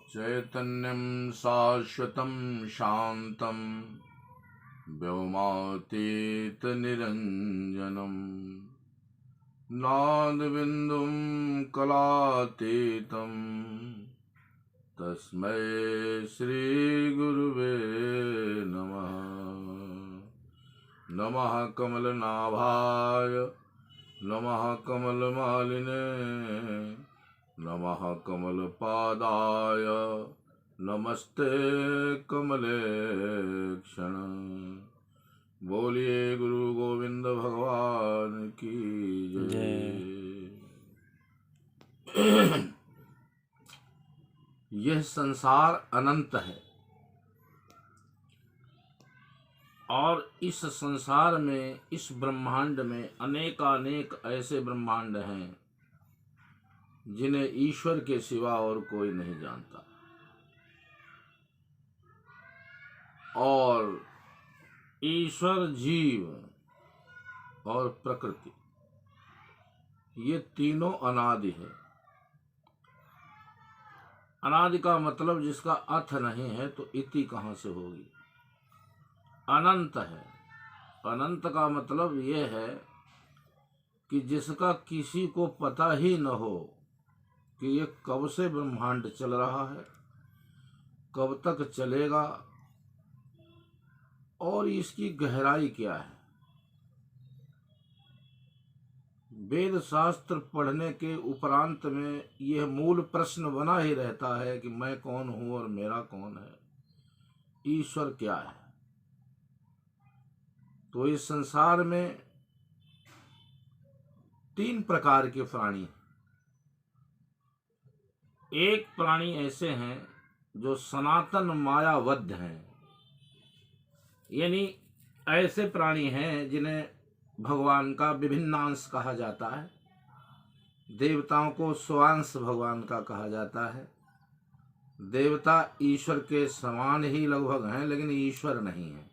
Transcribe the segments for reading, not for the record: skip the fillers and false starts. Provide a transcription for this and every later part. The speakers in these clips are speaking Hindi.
चैतन्यं शाश्वतं शान्तं व्योमातीतनिरञ्जनं नादबिन्दुं कलातीतं तस्मै श्रीगुरुवे नमः। नमः कमलनाभाय नमः कमलमालिने नमः कमलपादाय नमस्ते कमलेक्षण। बोलिए गुरु गोविंद भगवान की जय। यह संसार अनंत है और इस संसार में, इस ब्रह्मांड में अनेकानेक ऐसे ब्रह्मांड हैं जिन्हें ईश्वर के सिवा और कोई नहीं जानता। और ईश्वर, जीव और प्रकृति, ये तीनों अनादि है। अनादि का मतलब जिसका अर्थ नहीं है तो इति कहाँ से होगी। अनंत है। अनंत का मतलब ये है कि जिसका किसी को पता ही न हो कि ये कब से ब्रह्मांड चल रहा है, कब तक चलेगा और इसकी गहराई क्या है। वेद शास्त्र पढ़ने के उपरांत में यह मूल प्रश्न बना ही रहता है कि मैं कौन हूं और मेरा कौन है, ईश्वर क्या है। तो इस संसार में तीन प्रकार के प्राणी हैं। एक प्राणी ऐसे हैं जो सनातन मायाबद्ध हैं, यानी ऐसे प्राणी हैं जिन्हें भगवान का विभिन्न अंश कहा जाता है। देवताओं को स्वांश भगवान का कहा जाता है। देवता ईश्वर के समान ही लगभग हैं लेकिन ईश्वर नहीं है।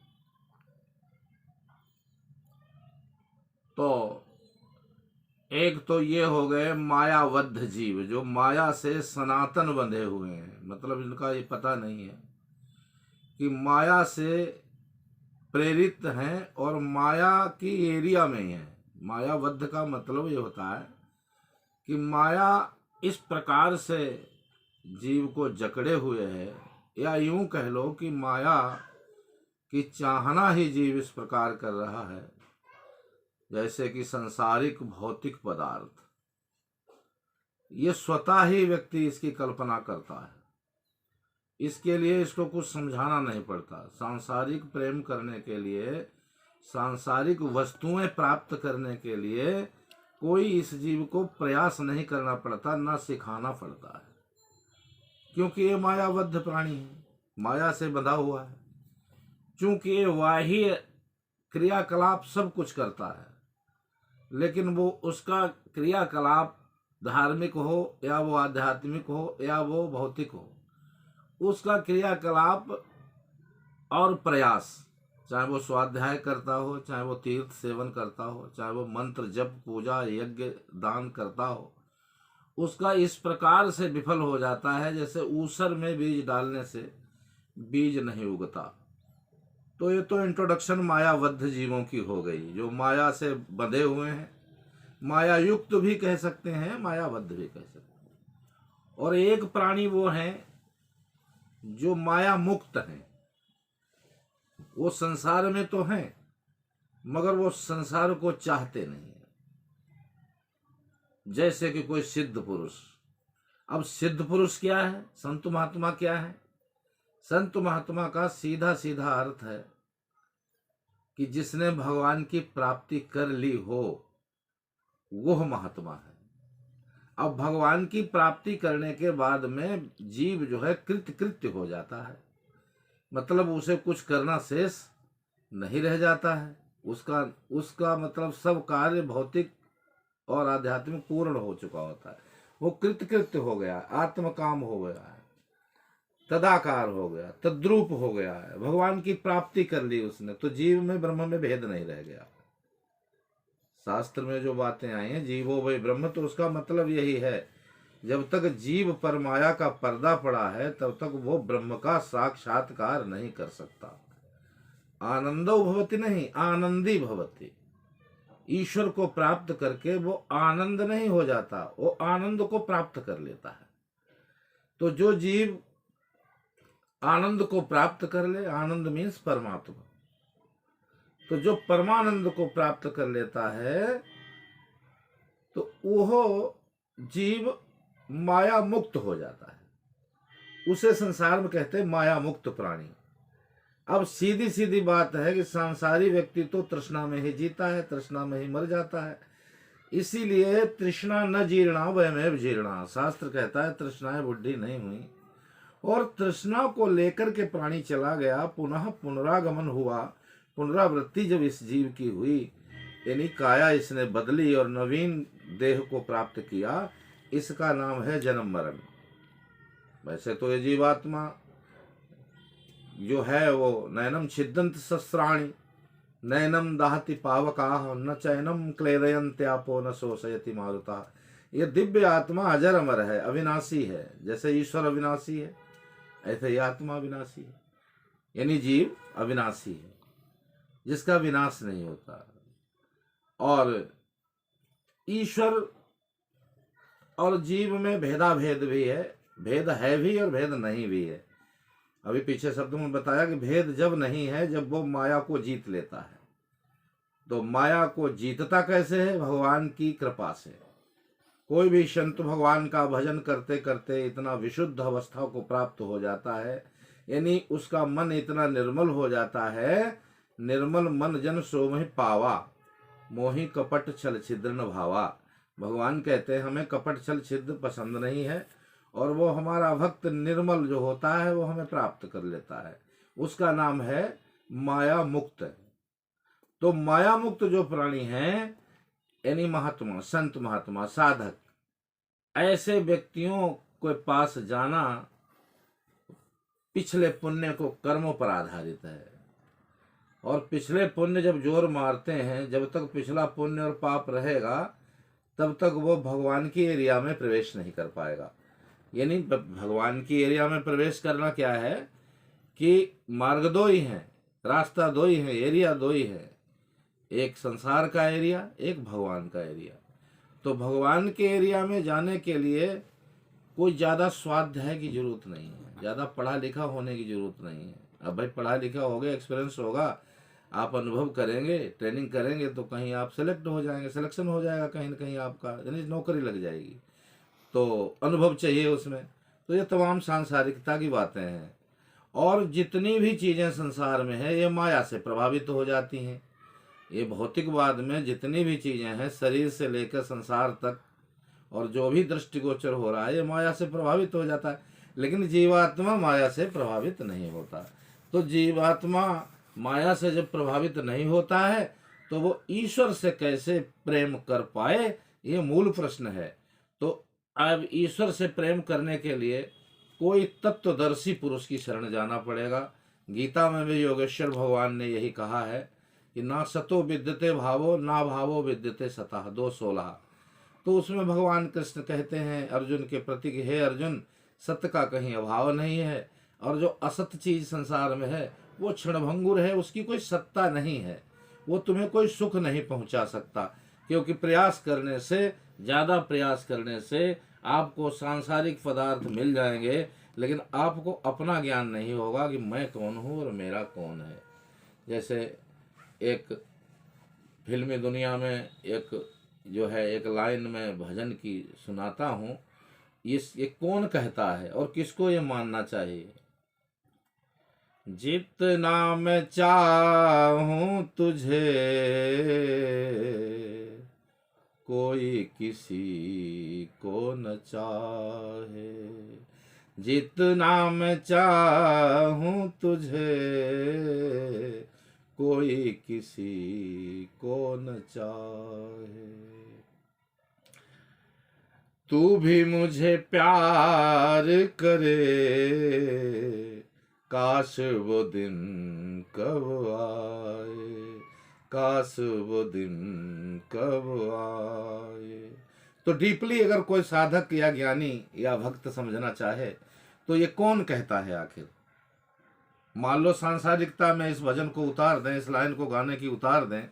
तो एक तो ये हो गए मायाबद्ध जीव, जो माया से सनातन बंधे हुए हैं, मतलब इनका ये पता नहीं है कि माया से प्रेरित हैं और माया की एरिया में हैं। मायाबद्ध का मतलब ये होता है कि माया इस प्रकार से जीव को जकड़े हुए है, या यूं कह लो कि माया की चाहना ही जीव इस प्रकार कर रहा है, जैसे कि सांसारिक भौतिक पदार्थ, ये स्वतः ही व्यक्ति इसकी कल्पना करता है। इसके लिए इसको कुछ समझाना नहीं पड़ता। सांसारिक प्रेम करने के लिए, सांसारिक वस्तुएं प्राप्त करने के लिए कोई इस जीव को प्रयास नहीं करना पड़ता, ना सिखाना पड़ता है, क्योंकि ये मायाबद्ध प्राणी है, माया से बंधा हुआ है। चूंकि ये बाह्य क्रियाकलाप सब कुछ करता है, लेकिन वो उसका क्रियाकलाप धार्मिक हो या वो आध्यात्मिक हो या वो भौतिक हो, उसका क्रियाकलाप और प्रयास, चाहे वो स्वाध्याय करता हो, चाहे वो तीर्थ सेवन करता हो, चाहे वो मंत्र जप पूजा यज्ञ दान करता हो, उसका इस प्रकार से विफल हो जाता है जैसे ऊसर में बीज डालने से बीज नहीं उगता। तो ये तो इंट्रोडक्शन मायाबद्ध जीवों की हो गई, जो माया से बंधे हुए हैं। माया युक्त भी कह सकते हैं, मायाबद्ध भी कह सकते हैं। और एक प्राणी वो हैं जो माया मुक्त हैं। वो संसार में तो हैं मगर वो संसार को चाहते नहीं है। जैसे कि कोई सिद्ध पुरुष। अब सिद्ध पुरुष क्या है, संत महात्मा क्या है? संत महात्मा का सीधा सीधा अर्थ है कि जिसने भगवान की प्राप्ति कर ली हो वह महात्मा है। अब भगवान की प्राप्ति करने के बाद में जीव जो है कृत्य हो जाता है, मतलब उसे कुछ करना शेष नहीं रह जाता है। उसका मतलब सब कार्य भौतिक और आध्यात्मिक पूर्ण हो चुका होता है। वो कृत्य हो गया, आत्मकाम हो गया है, तदाकार हो गया, तद्रूप हो गया है, भगवान की प्राप्ति कर ली उसने। तो जीव में ब्रह्म में भेद नहीं रह गया। शास्त्र में जो बातें आई हैं जीवो वै ब्रह्म, तो उसका मतलब यही है जब तक जीव पर माया का पर्दा पड़ा है तब तक वो ब्रह्म का साक्षात्कार नहीं कर सकता। आनंदो भवति नहीं, आनंदी भवति। ईश्वर को प्राप्त करके वो आनंद नहीं हो जाता, वो आनंद को प्राप्त कर लेता है। तो जो जीव आनंद को प्राप्त कर ले, आनंद मीन्स परमात्मा, तो जो परमानंद को प्राप्त कर लेता है तो वह जीव माया मुक्त हो जाता है। उसे संसार में कहते हैं माया मुक्त प्राणी। अब सीधी सीधी बात है कि सांसारी व्यक्ति तो तृष्णा में ही जीता है, तृष्णा में ही मर जाता है। इसीलिए तृष्णा न जीर्णा वयमेव जीर्णा, शास्त्र कहता है तृष्णाएं बुद्धि नहीं हुई। और तृष्णा को लेकर के प्राणी चला गया, पुनः पुनरागमन हुआ, पुनरावृत्ति जब इस जीव की हुई, यानी काया इसने बदली और नवीन देह को प्राप्त किया, इसका नाम है जन्म मरण। वैसे तो ये जीवात्मा जो है वो नैनम छिद्दंत शस्त्राणि नैनम दाहति पावकाः न चैनम क्लेदयन्त्यापो न शोषयति मारुता। ये दिव्य आत्मा अजर अमर है, अविनाशी है। जैसे ईश्वर अविनाशी है ऐसे ये आत्मा अविनाशी है, यानी जीव अविनाशी है जिसका विनाश नहीं होता। और ईश्वर और जीव में भेदाभेद भी है, भेद है भी और भेद नहीं भी है। अभी पीछे शब्दों में बताया कि भेद जब नहीं है जब वो माया को जीत लेता है। तो माया को जीतता कैसे है? भगवान की कृपा से। कोई भी संत भगवान का भजन करते करते इतना विशुद्ध अवस्था को प्राप्त हो जाता है, यानी उसका मन इतना निर्मल हो जाता है, निर्मल मन जन सो मोहि पावा, मोहि कपट छल छिद्र न भावा। भगवान कहते हैं हमें कपट छल छिद्र पसंद नहीं है, और वो हमारा भक्त निर्मल जो होता है वो हमें प्राप्त कर लेता है। उसका नाम है माया मुक्त। तो माया मुक्त जो प्राणी हैं, यानी महात्मा, संत महात्मा, साधक, ऐसे व्यक्तियों के पास जाना पिछले पुण्य को कर्मों पर आधारित है। और पिछले पुण्य जब जोर मारते हैं, जब तक पिछला पुण्य और पाप रहेगा तब तक वो भगवान की एरिया में प्रवेश नहीं कर पाएगा। यानी भगवान की एरिया में प्रवेश करना क्या है कि मार्ग दो ही हैं, रास्ता दो ही है, एरिया दो ही है, एक संसार का एरिया, एक भगवान का एरिया। तो भगवान के एरिया में जाने के लिए कोई ज़्यादा स्वाध्याय की जरूरत नहीं है, ज़्यादा पढ़ा लिखा होने की जरूरत नहीं है। अब भाई पढ़ा लिखा होगा, एक्सपीरियंस होगा, आप अनुभव करेंगे, ट्रेनिंग करेंगे तो कहीं आप सेलेक्ट हो जाएंगे, सिलेक्शन हो जाएगा कहीं ना कहीं आपका, यानी नौकरी लग जाएगी। तो अनुभव चाहिए उसमें। तो ये तमाम सांसारिकता की बातें हैं। और जितनी भी चीज़ें संसार में है ये माया से प्रभावित हो जाती हैं। ये भौतिकवाद में जितनी भी चीज़ें हैं, शरीर से लेकर संसार तक, और जो भी दृष्टिगोचर हो रहा है ये माया से प्रभावित हो जाता है। लेकिन जीवात्मा माया से प्रभावित नहीं होता। तो जीवात्मा माया से जब प्रभावित नहीं होता है तो वो ईश्वर से कैसे प्रेम कर पाए, ये मूल प्रश्न है। तो अब ईश्वर से प्रेम करने के लिए कोई तत्वदर्शी पुरुष की शरण जाना पड़ेगा। गीता में भी योगेश्वर भगवान ने यही कहा है कि ना सतो विद्यते भावो ना भावो विद्यते सतः, 2:16। तो उसमें भगवान कृष्ण कहते हैं अर्जुन के प्रति कि हे अर्जुन, सत्य का कहीं अभाव नहीं है, और जो असत चीज संसार में है वो क्षणभंगुर है, उसकी कोई सत्ता नहीं है, वो तुम्हें कोई सुख नहीं पहुंचा सकता। क्योंकि प्रयास करने से, ज़्यादा प्रयास करने से आपको सांसारिक पदार्थ मिल जाएंगे, लेकिन आपको अपना ज्ञान नहीं होगा कि मैं कौन हूँ और मेरा कौन है। जैसे एक फिल्मी दुनिया में एक जो है एक लाइन में भजन की सुनाता हूँ, ये कौन कहता है और किसको ये मानना चाहिए। जितना मैं चाहूं तुझे कोई किसी को न चाहे, जितना मैं चाहूं तुझे कोई किसी को न चाहे। तू भी मुझे प्यार करे, काश वो दिन कब आए, काश वो दिन कब आए। तो डीपली अगर कोई साधक या ज्ञानी या भक्त समझना चाहे तो ये कौन कहता है आखिर। मान लो सांसारिकता में इस भजन को उतार दें, इस लाइन को गाने की उतार दें,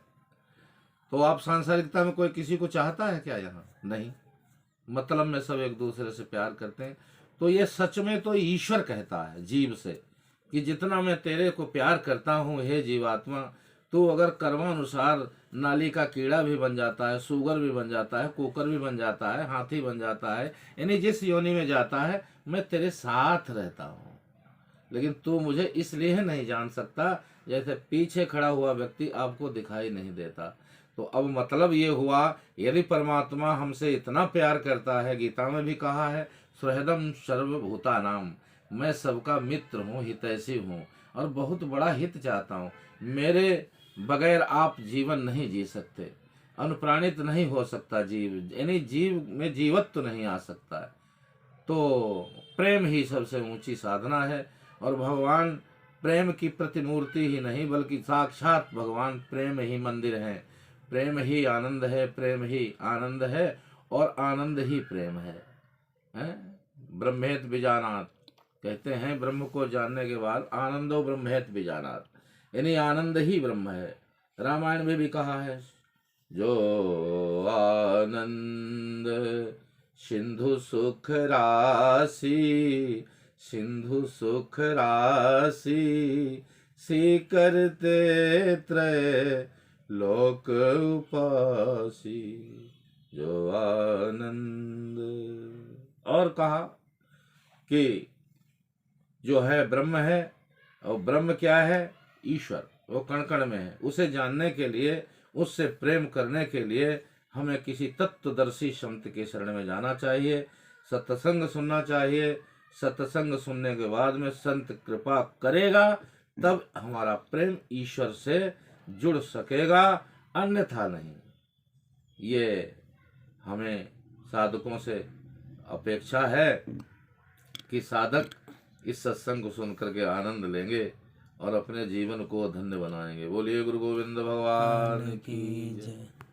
तो आप सांसारिकता में कोई किसी को चाहता है क्या? यहाँ नहीं, मतलब में सब एक दूसरे से प्यार करते हैं। तो ये सच में तो ईश्वर कहता है जीव से कि जितना मैं तेरे को प्यार करता हूँ हे जीवात्मा, तो अगर कर्मानुसार नाली का कीड़ा भी बन जाता है, सूगर भी बन जाता है, कुकर भी बन जाता है, हाथी बन जाता है, यानी जिस योनि में जाता है मैं तेरे साथ रहता हूँ, लेकिन तू मुझे इसलिए नहीं जान सकता जैसे पीछे खड़ा हुआ व्यक्ति आपको दिखाई नहीं देता। तो अब मतलब ये हुआ, यदि परमात्मा हमसे इतना प्यार करता है, गीता में भी कहा है सुहृदम सर्वभूतानाम, मैं सबका मित्र हूँ, हितैषी हूँ और बहुत बड़ा हित चाहता हूँ। मेरे बगैर आप जीवन नहीं जी सकते, अनुप्राणित नहीं हो सकता जीव, यानी जीव में जीवत्व नहीं आ सकता है। तो प्रेम ही सबसे ऊंची साधना है और भगवान प्रेम की प्रतिमूर्ति ही नहीं बल्कि साक्षात भगवान प्रेम ही मंदिर है, प्रेम ही आनंद है, प्रेम ही आनंद है और आनंद ही प्रेम है। ब्रह्मेत बीजानात कहते हैं, ब्रह्म को जानने के बाद आनंदो ब्रह्मेत बीजानात, यानी आनंद ही ब्रह्म है। रामायण में भी कहा है जो आनंद सिंधु सुख राशि, सिंधु सुख राशि सी करते त्रय लोक उपासी, जो आनंद। और कहा कि जो है ब्रह्म है, और ब्रह्म क्या है? ईश्वर, वो कण कण में है। उसे जानने के लिए, उससे प्रेम करने के लिए हमें किसी तत्वदर्शी संत के शरण में जाना चाहिए, सत्संग सुनना चाहिए। सत्संग सुनने के बाद में संत कृपा करेगा, तब हमारा प्रेम ईश्वर से जुड़ सकेगा, अन्यथा नहीं। ये हमें साधकों से अपेक्षा है कि साधक इस सत्संग को सुन करके आनंद लेंगे और अपने जीवन को धन्य बनाएंगे। बोलिए गुरु गोविंद भगवान की जय।